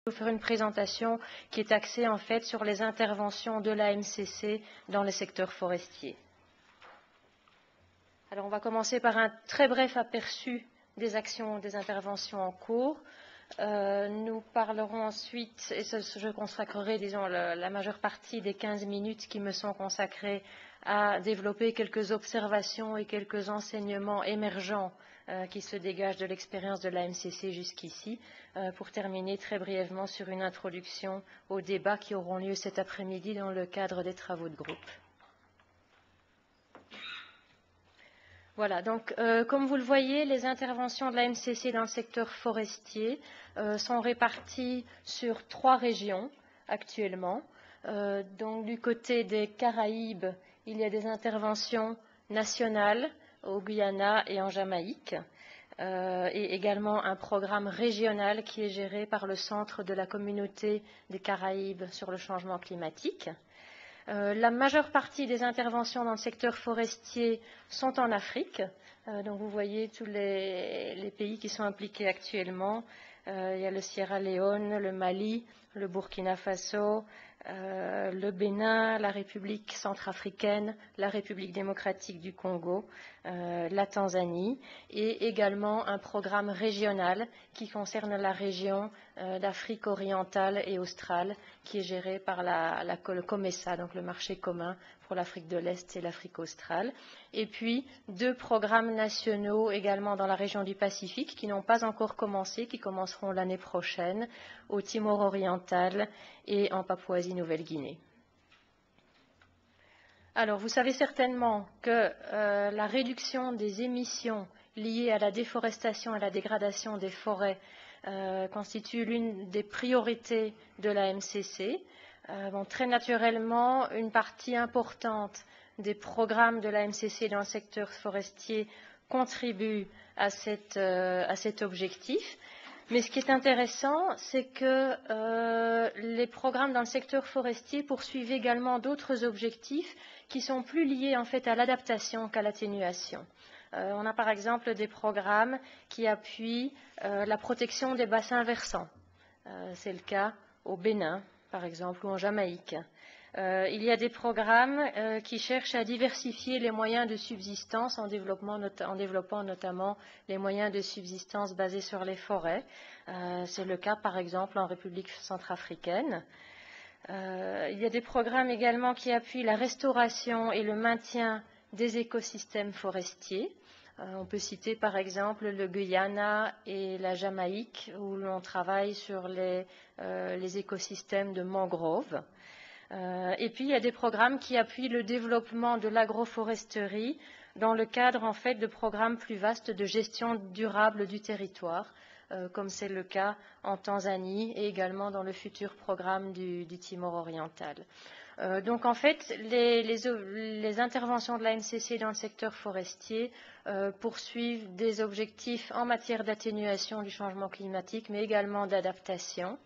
Je vais vous faire une présentation qui est axée en fait sur les interventions de la MCC dans le secteur forestier. Alors on va commencer par un très bref aperçu des actions, des interventions en cours. Nous parlerons ensuite, et je consacrerai, disons, la majeure partie des 15 minutes qui me sont consacrées à développer quelques observations et quelques enseignements émergents qui se dégagent de l'expérience de la MCC jusqu'ici, pour terminer très brièvement sur une introduction aux débats qui auront lieu cet après-midi dans le cadre des travaux de groupe. Voilà, donc comme vous le voyez, les interventions de la MCC dans le secteur forestier sont réparties sur 3 régions actuellement. Donc du côté des Caraïbes, il y a des interventions nationales au Guyana et en Jamaïque, et également un programme régional qui est géré par le Centre de la Communauté des Caraïbes sur le changement climatique. La majeure partie des interventions dans le secteur forestier sont en Afrique. Donc vous voyez tous les pays qui sont impliqués actuellement. Il y a le Sierra Leone, le Mali, le Burkina Faso, le Bénin, la République centrafricaine, la République démocratique du Congo, la Tanzanie, et également un programme régional qui concerne la région d'Afrique orientale et australe, qui est géré par le COMESA, donc le marché commun pour l'Afrique de l'Est et l'Afrique australe. Et puis 2 programmes nationaux également dans la région du Pacifique qui n'ont pas encore commencé, qui commenceront l'année prochaine au Timor oriental et en Papouasie-Nouvelle-Guinée. Alors, vous savez certainement que la réduction des émissions liées à la déforestation et à la dégradation des forêts constitue l'une des priorités de la MCC. Très naturellement, une partie importante des programmes de la MCC dans le secteur forestier contribue à cet objectif. Mais ce qui est intéressant, c'est que les programmes dans le secteur forestier poursuivent également d'autres objectifs qui sont plus liés en fait à l'adaptation qu'à l'atténuation. On a par exemple des programmes qui appuient la protection des bassins versants. C'est le cas au Bénin, par exemple, ou en Jamaïque. Il y a des programmes qui cherchent à diversifier les moyens de subsistance en développant notamment les moyens de subsistance basés sur les forêts. C'est le cas, par exemple, en République centrafricaine. Il y a des programmes également qui appuient la restauration et le maintien des écosystèmes forestiers. On peut citer par exemple le Guyana et la Jamaïque où l'on travaille sur les écosystèmes de mangroves. Et puis il y a des programmes qui appuient le développement de l'agroforesterie dans le cadre en fait de programmes plus vastes de gestion durable du territoire, comme c'est le cas en Tanzanie et également dans le futur programme du Timor oriental. Donc en fait, les interventions de la MCC dans le secteur forestier poursuivent des objectifs en matière d'atténuation du changement climatique, mais également d'adaptation,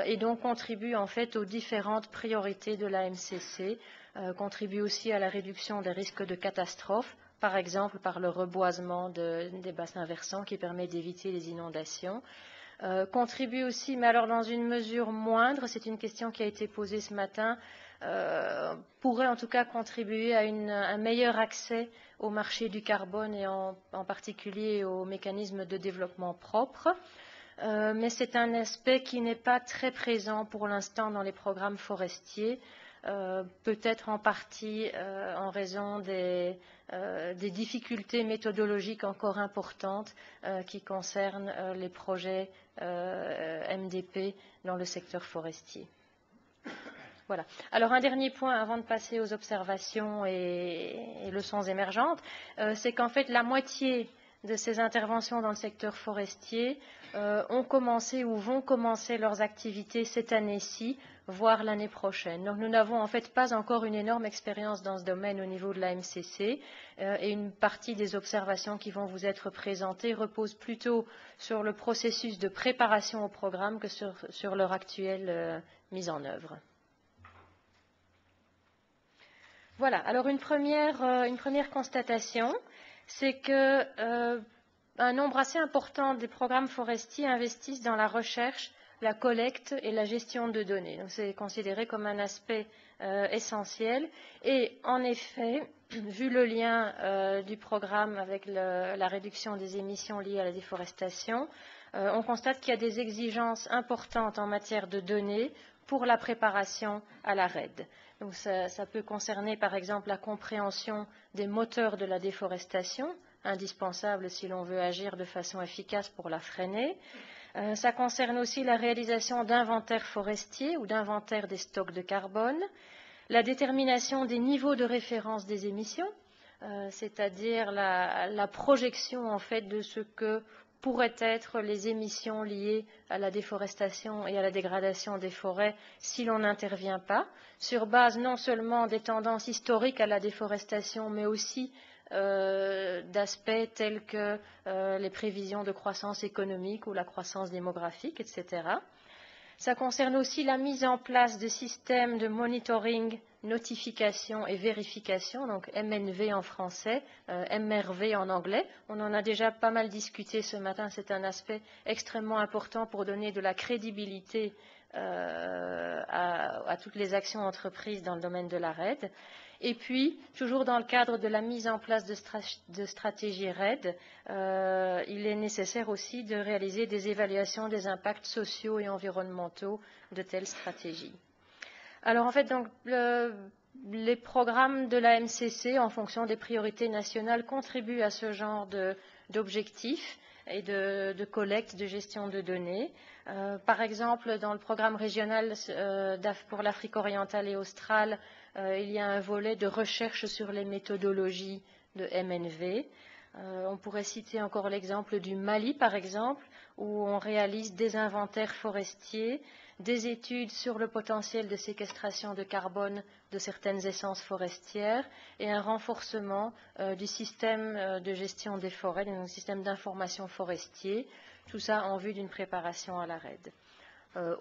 et donc contribuent en fait aux différentes priorités de la MCC, contribuent aussi à la réduction des risques de catastrophes, par exemple par le reboisement des bassins versants qui permet d'éviter les inondations. Contribue aussi, mais alors dans une mesure moindre, c'est une question qui a été posée ce matin, pourrait en tout cas contribuer à un meilleur accès au marché du carbone et en particulier aux mécanismes de développement propre. Mais c'est un aspect qui n'est pas très présent pour l'instant dans les programmes forestiers, peut-être en partie en raison des difficultés méthodologiques encore importantes qui concernent les projets MDP dans le secteur forestier. Voilà. Alors un dernier point avant de passer aux observations et leçons émergentes, c'est qu'en fait la moitié de ces interventions dans le secteur forestier ont commencé ou vont commencer leurs activités cette année-ci, voire l'année prochaine. Donc nous n'avons en fait pas encore une énorme expérience dans ce domaine au niveau de la MCC, et une partie des observations qui vont vous être présentées repose plutôt sur le processus de préparation au programme que sur leur actuelle mise en œuvre. Voilà, alors une première constatation, c'est que un nombre assez important des programmes forestiers investissent dans la recherche la collecte et la gestion de données. Donc c'est considéré comme un aspect essentiel. Et en effet, vu le lien du programme avec la réduction des émissions liées à la déforestation, on constate qu'il y a des exigences importantes en matière de données pour la préparation à la RED. Donc ça peut concerner par exemple la compréhension des moteurs de la déforestation, indispensable si l'on veut agir de façon efficace pour la freiner. Ça concerne aussi la réalisation d'inventaires forestiers ou d'inventaires des stocks de carbone, la détermination des niveaux de référence des émissions, c'est-à-dire la projection en fait de ce que pourraient être les émissions liées à la déforestation et à la dégradation des forêts si l'on n'intervient pas, sur base non seulement des tendances historiques à la déforestation, mais aussi d'aspects tels que les prévisions de croissance économique ou la croissance démographique, etc. Ça concerne aussi la mise en place de systèmes de monitoring, notification et vérification, donc MNV en français, MRV en anglais. On en a déjà pas mal discuté ce matin, c'est un aspect extrêmement important pour donner de la crédibilité à toutes les actions entreprises dans le domaine de la RED. Et puis, toujours dans le cadre de la mise en place de stratégies RED, il est nécessaire aussi de réaliser des évaluations des impacts sociaux et environnementaux de telles stratégies. Alors en fait, donc, les programmes de la MCC, en fonction des priorités nationales, contribuent à ce genre d'objectifs et de collecte, de gestion de données. Par exemple, dans le programme régional pour l'Afrique orientale et australe, il y a un volet de recherche sur les méthodologies de MNV. On pourrait citer encore l'exemple du Mali, par exemple, où on réalise des inventaires forestiers, des études sur le potentiel de séquestration de carbone de certaines essences forestières et un renforcement du système de gestion des forêts, donc système d'information forestier, tout ça en vue d'une préparation à la RED.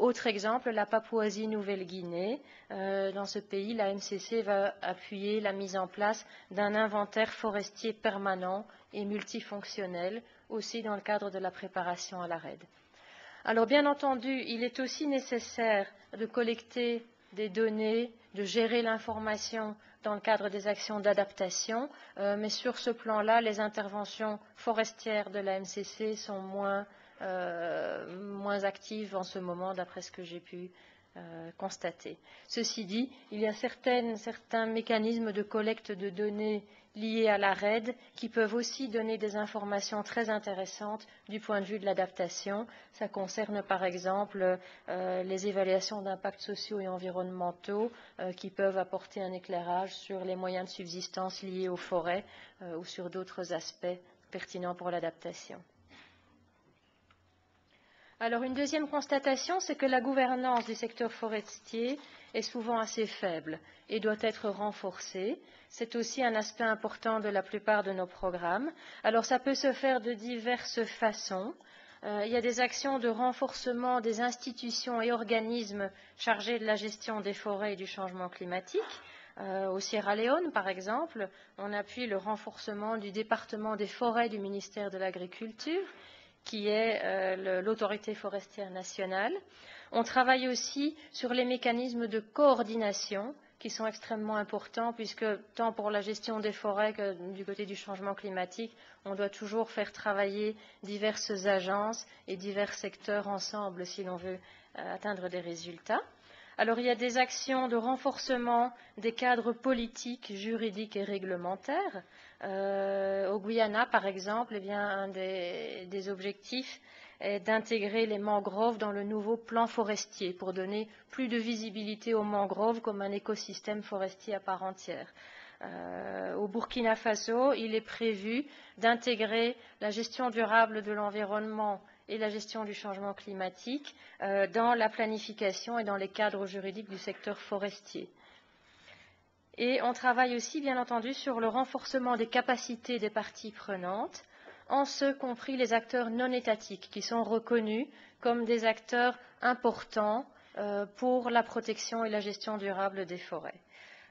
Autre exemple, la Papouasie-Nouvelle-Guinée. Dans ce pays, la MCC va appuyer la mise en place d'un inventaire forestier permanent et multifonctionnel, aussi dans le cadre de la préparation à la RED. Alors, bien entendu, il est aussi nécessaire de collecter des données, de gérer l'information dans le cadre des actions d'adaptation, mais sur ce plan-là, les interventions forestières de la MCC sont moins actives en ce moment, d'après ce que j'ai pu constater. Ceci dit, il y a certains mécanismes de collecte de données liés à la RED qui peuvent aussi donner des informations très intéressantes du point de vue de l'adaptation. Ça concerne par exemple les évaluations d'impacts sociaux et environnementaux qui peuvent apporter un éclairage sur les moyens de subsistance liés aux forêts ou sur d'autres aspects pertinents pour l'adaptation. Alors, une deuxième constatation, c'est que la gouvernance du secteur forestier est souvent assez faible et doit être renforcée. C'est aussi un aspect important de la plupart de nos programmes. Alors, ça peut se faire de diverses façons. Il y a des actions de renforcement des institutions et organismes chargés de la gestion des forêts et du changement climatique. Au Sierra Leone, par exemple, on appuie le renforcement du département des forêts du ministère de l'Agriculture, qui est l'autorité forestière nationale. On travaille aussi sur les mécanismes de coordination qui sont extrêmement importants puisque tant pour la gestion des forêts que du côté du changement climatique, on doit toujours faire travailler diverses agences et divers secteurs ensemble si l'on veut atteindre des résultats. Alors il y a des actions de renforcement des cadres politiques, juridiques et réglementaires. Au Guyana, par exemple, eh bien, un des objectifs est d'intégrer les mangroves dans le nouveau plan forestier pour donner plus de visibilité aux mangroves comme un écosystème forestier à part entière. Au Burkina Faso, il est prévu d'intégrer la gestion durable de l'environnement et la gestion du changement climatique dans la planification et dans les cadres juridiques du secteur forestier. Et on travaille aussi, bien entendu, sur le renforcement des capacités des parties prenantes, en ce compris les acteurs non étatiques, qui sont reconnus comme des acteurs importants pour la protection et la gestion durable des forêts.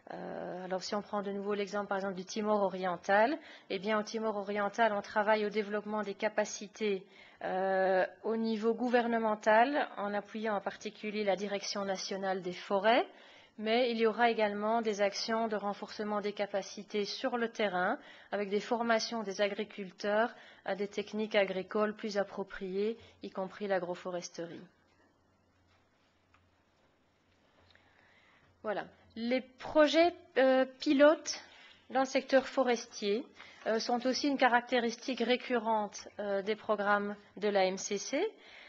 Alors si on prend de nouveau l'exemple par exemple du Timor oriental, eh bien au Timor oriental on travaille au développement des capacités au niveau gouvernemental en appuyant en particulier la Direction nationale des forêts, mais il y aura également des actions de renforcement des capacités sur le terrain avec des formations des agriculteurs à des techniques agricoles plus appropriées, y compris l'agroforesterie. Voilà. Les projets pilotes dans le secteur forestier sont aussi une caractéristique récurrente des programmes de la MCC.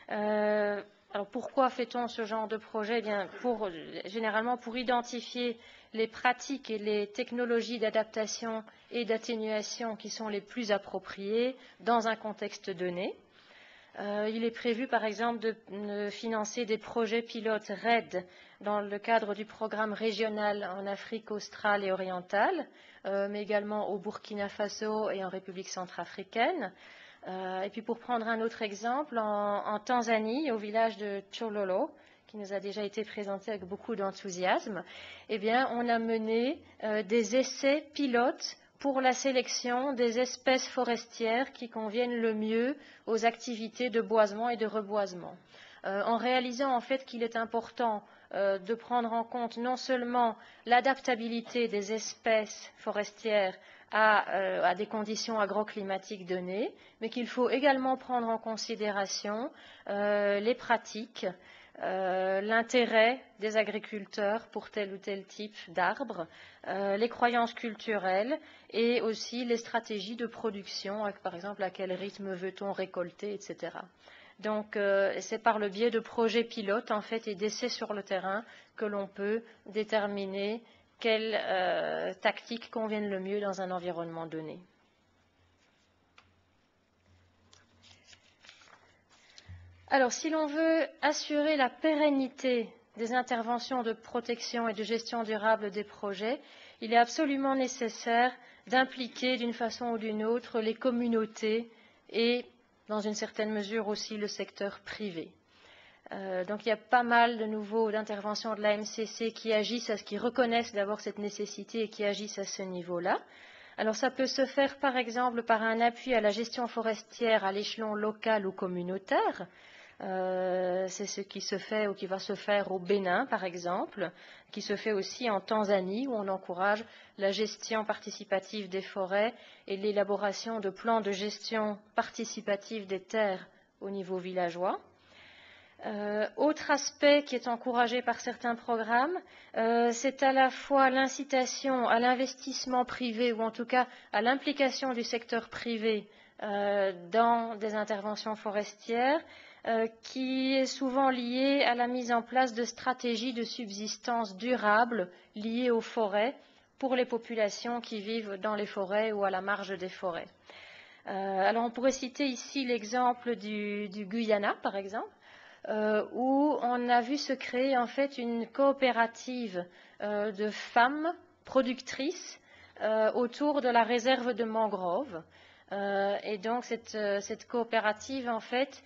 Alors pourquoi fait-on ce genre de projet? Eh bien, généralement pour identifier les pratiques et les technologies d'adaptation et d'atténuation qui sont les plus appropriées dans un contexte donné. Il est prévu, par exemple, de financer des projets pilotes RED dans le cadre du programme régional en Afrique australe et orientale, mais également au Burkina Faso et en République centrafricaine. Et puis, pour prendre un autre exemple, en Tanzanie, au village de Chololo, qui nous a déjà été présenté avec beaucoup d'enthousiasme, eh bien, on a mené des essais pilotes pour la sélection des espèces forestières qui conviennent le mieux aux activités de boisement et de reboisement, en réalisant en fait qu'il est important de prendre en compte non seulement l'adaptabilité des espèces forestières à des conditions agroclimatiques données, mais qu'il faut également prendre en considération les pratiques, l'intérêt des agriculteurs pour tel ou tel type d'arbres, les croyances culturelles et aussi les stratégies de production, par exemple à quel rythme veut-on récolter, etc. Donc c'est par le biais de projets pilotes en fait et d'essais sur le terrain que l'on peut déterminer quelles tactiques conviennent le mieux dans un environnement donné. Alors, si l'on veut assurer la pérennité des interventions de protection et de gestion durable des projets, il est absolument nécessaire d'impliquer d'une façon ou d'une autre les communautés et, dans une certaine mesure aussi, le secteur privé. Donc, il y a pas mal de nouveaux d'interventions de la MCC qui agissent, qui reconnaissent d'abord cette nécessité et qui agissent à ce niveau-là. Alors, ça peut se faire, par exemple, par un appui à la gestion forestière à l'échelon local ou communautaire. C'est ce qui se fait ou qui va se faire au Bénin, par exemple, qui se fait aussi en Tanzanie, où on encourage la gestion participative des forêts et l'élaboration de plans de gestion participative des terres au niveau villageois. Autre aspect qui est encouragé par certains programmes, c'est à la fois l'incitation à l'investissement privé, ou en tout cas à l'implication du secteur privé dans des interventions forestières, qui est souvent lié à la mise en place de stratégies de subsistance durables liées aux forêts pour les populations qui vivent dans les forêts ou à la marge des forêts. Alors on pourrait citer ici l'exemple du Guyana, par exemple, où on a vu se créer en fait une coopérative de femmes productrices autour de la réserve de mangroves. Et donc cette coopérative en fait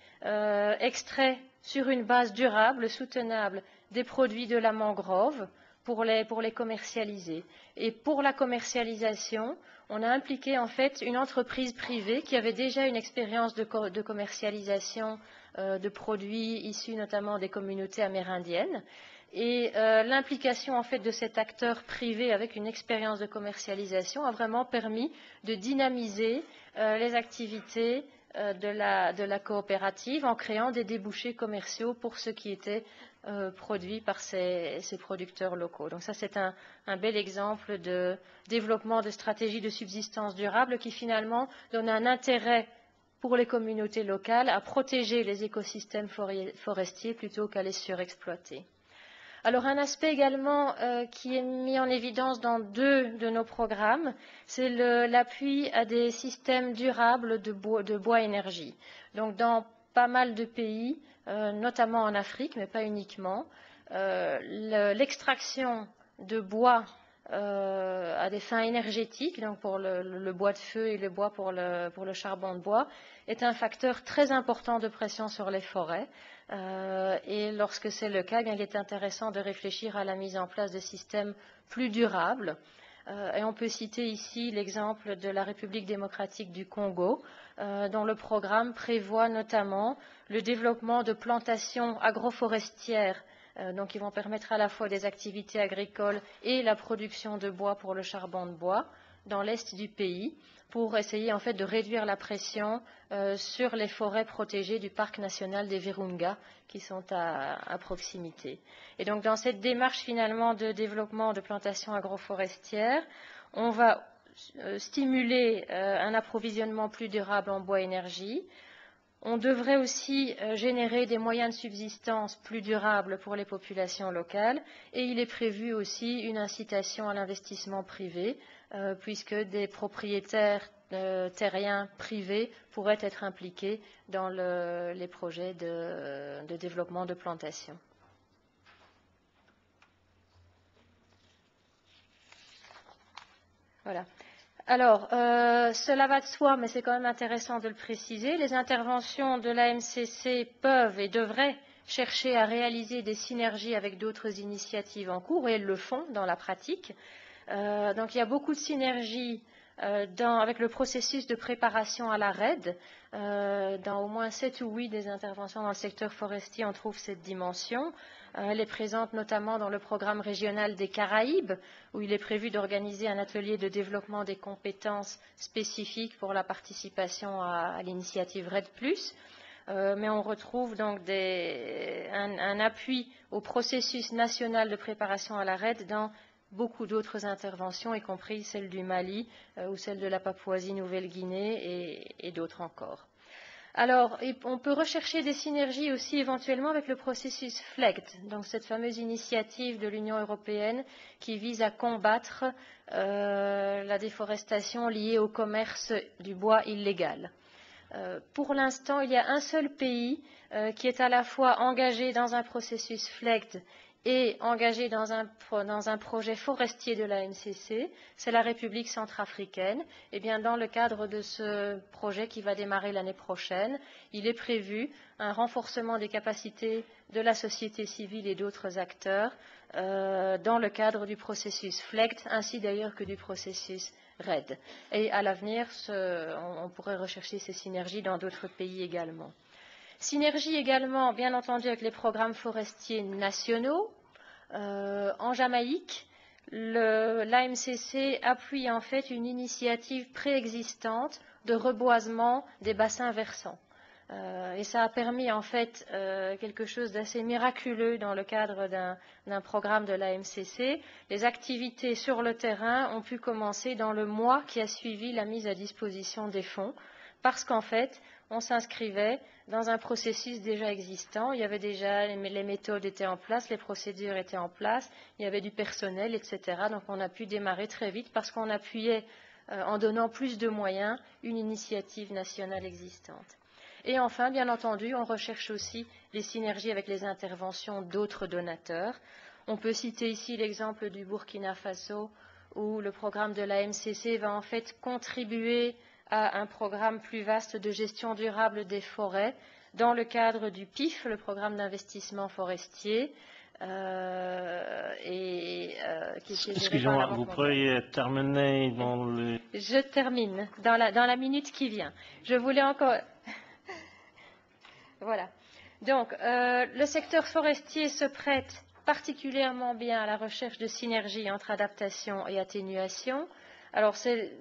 extrait sur une base durable, soutenable, des produits de la mangrove pour les commercialiser. Et pour la commercialisation, on a impliqué en fait une entreprise privée qui avait déjà une expérience de commercialisation de produits issus notamment des communautés amérindiennes. Et l'implication en fait de cet acteur privé avec une expérience de commercialisation a vraiment permis de dynamiser les activités de la coopérative en créant des débouchés commerciaux pour ce qui était produit par ces producteurs locaux. Donc ça, c'est un bel exemple de développement de stratégies de subsistance durable qui finalement donne un intérêt pour les communautés locales à protéger les écosystèmes forestiers plutôt qu'à les surexploiter. Alors un aspect également qui est mis en évidence dans 2 de nos programmes, c'est l'appui à des systèmes durables de bois énergie. Donc dans pas mal de pays, notamment en Afrique, mais pas uniquement, l'extraction de bois à des fins énergétiques, donc pour le bois de feu et le bois pour le charbon de bois, est un facteur très important de pression sur les forêts. Et lorsque c'est le cas, bien, il est intéressant de réfléchir à la mise en place de systèmes plus durables. Et on peut citer ici l'exemple de la République démocratique du Congo, dont le programme prévoit notamment le développement de plantations agroforestières, donc qui vont permettre à la fois des activités agricoles et la production de bois pour le charbon de bois dans l'est du pays, pour essayer en fait de réduire la pression sur les forêts protégées du parc national des Virunga qui sont à proximité. Et donc dans cette démarche finalement de développement de plantations agroforestières, on va stimuler un approvisionnement plus durable en bois énergie. On devrait aussi générer des moyens de subsistance plus durables pour les populations locales et il est prévu aussi une incitation à l'investissement privé puisque des propriétaires terriens privés pourraient être impliqués dans les projets de développement de plantations. Voilà. Alors, cela va de soi, mais c'est quand même intéressant de le préciser. Les interventions de l'AMCC peuvent et devraient chercher à réaliser des synergies avec d'autres initiatives en cours, et elles le font dans la pratique. Donc, il y a beaucoup de synergies avec le processus de préparation à la RED. Dans au moins 7 ou 8 des interventions dans le secteur forestier, on trouve cette dimension. Elle est présente notamment dans le programme régional des Caraïbes, où il est prévu d'organiser un atelier de développement des compétences spécifiques pour la participation à l'initiative RED+. Mais on retrouve donc un appui au processus national de préparation à la RED dans beaucoup d'autres interventions, y compris celle du Mali ou celle de la Papouasie-Nouvelle-Guinée et d'autres encore. Alors, on peut rechercher des synergies aussi éventuellement avec le processus FLEGT, donc cette fameuse initiative de l'Union européenne qui vise à combattre la déforestation liée au commerce du bois illégal. Pour l'instant, il y a un seul pays qui est à la fois engagé dans un processus FLEGT et engagé dans un projet forestier de l'ANCC, c'est la République centrafricaine. Et bien, dans le cadre de ce projet qui va démarrer l'année prochaine, il est prévu un renforcement des capacités de la société civile et d'autres acteurs dans le cadre du processus FLEGT, ainsi d'ailleurs que du processus RED. Et à l'avenir, on pourrait rechercher ces synergies dans d'autres pays également. Synergie également, bien entendu, avec les programmes forestiers nationaux. En Jamaïque, l'AMCC appuie en fait une initiative préexistante de reboisement des bassins versants. Et ça a permis en fait quelque chose d'assez miraculeux dans le cadre d'un programme de l'AMCC. Les activités sur le terrain ont pu commencer dans le mois qui a suivi la mise à disposition des fonds, parce qu'en fait, on s'inscrivait dans un processus déjà existant. Il y avait déjà, les méthodes étaient en place, les procédures étaient en place, il y avait du personnel, etc. Donc on a pu démarrer très vite parce qu'on appuyait, en donnant plus de moyens, une initiative nationale existante. Et enfin, bien entendu, on recherche aussi les synergies avec les interventions d'autres donateurs. On peut citer ici l'exemple du Burkina Faso, où le programme de l'AMCC va en fait contribuer à un programme plus vaste de gestion durable des forêts dans le cadre du PIF, le programme d'investissement forestier. Excusez-moi, vous pourriez terminer dans le... Je termine dans la minute qui vient. Je voulais encore... Voilà. Donc, le secteur forestier se prête particulièrement bien à la recherche de synergies entre adaptation et atténuation. Alors, ces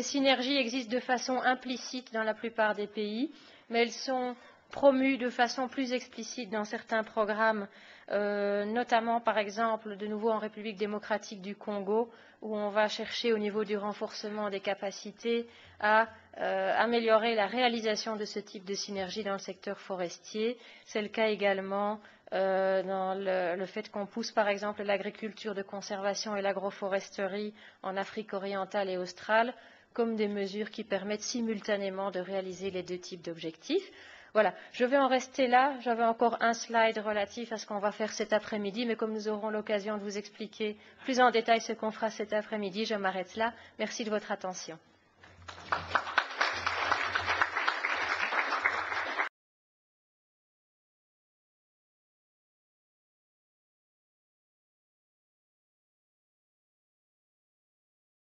synergies existent de façon implicite dans la plupart des pays, mais elles sont promues de façon plus explicite dans certains programmes, notamment, par exemple, de nouveau en République démocratique du Congo, où on va chercher au niveau du renforcement des capacités à améliorer la réalisation de ce type de synergie dans le secteur forestier. C'est le cas également dans le fait qu'on pousse par exemple l'agriculture de conservation et l'agroforesterie en Afrique orientale et australe comme des mesures qui permettent simultanément de réaliser les deux types d'objectifs. Voilà, je vais en rester là. J'avais encore un slide relatif à ce qu'on va faire cet après-midi, mais comme nous aurons l'occasion de vous expliquer plus en détail ce qu'on fera cet après-midi, je m'arrête là. Merci de votre attention.